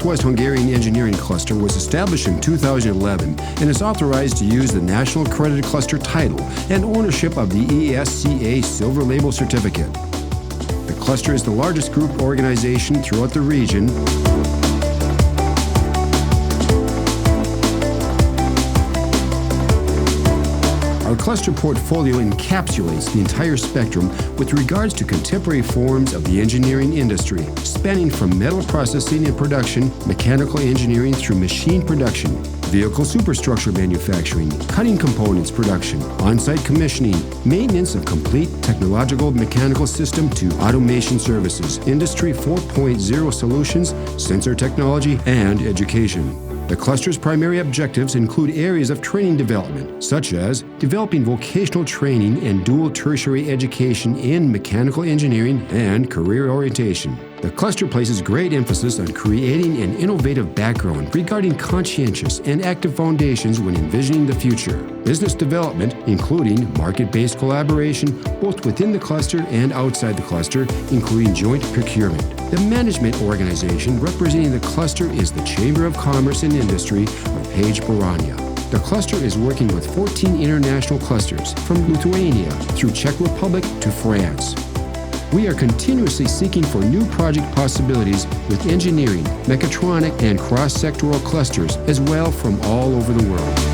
Southwest Hungarian Engineering Cluster was established in 2011 and is authorized to use the National Accredited Cluster title and ownership of the ESCA Silver Label certificate. The cluster is the largest group organization throughout the region. Our cluster portfolio encapsulates the entire spectrum with regards to contemporary forms of the engineering industry, spanning from metal processing and production, mechanical engineering through machine production, vehicle superstructure manufacturing, cutting components production, on-site commissioning, maintenance of complete technological mechanical system to automation services, Industry 4.0 solutions, sensor technology, and education. The cluster's primary objectives include areas of training development, such as developing vocational training and dual tertiary education in mechanical engineering and career orientation. The cluster places great emphasis on creating an innovative background regarding conscientious and active foundations when envisioning the future. Business development, including market-based collaboration both within the cluster and outside the cluster, including joint procurement. The management organization representing the cluster is the Chamber of Commerce and Industry of Page-Barania. The cluster is working with 14 international clusters, from Lithuania through Czech Republic to France. We are continuously seeking for new project possibilities with engineering, mechatronic, and cross-sectoral clusters, as well from all over the world.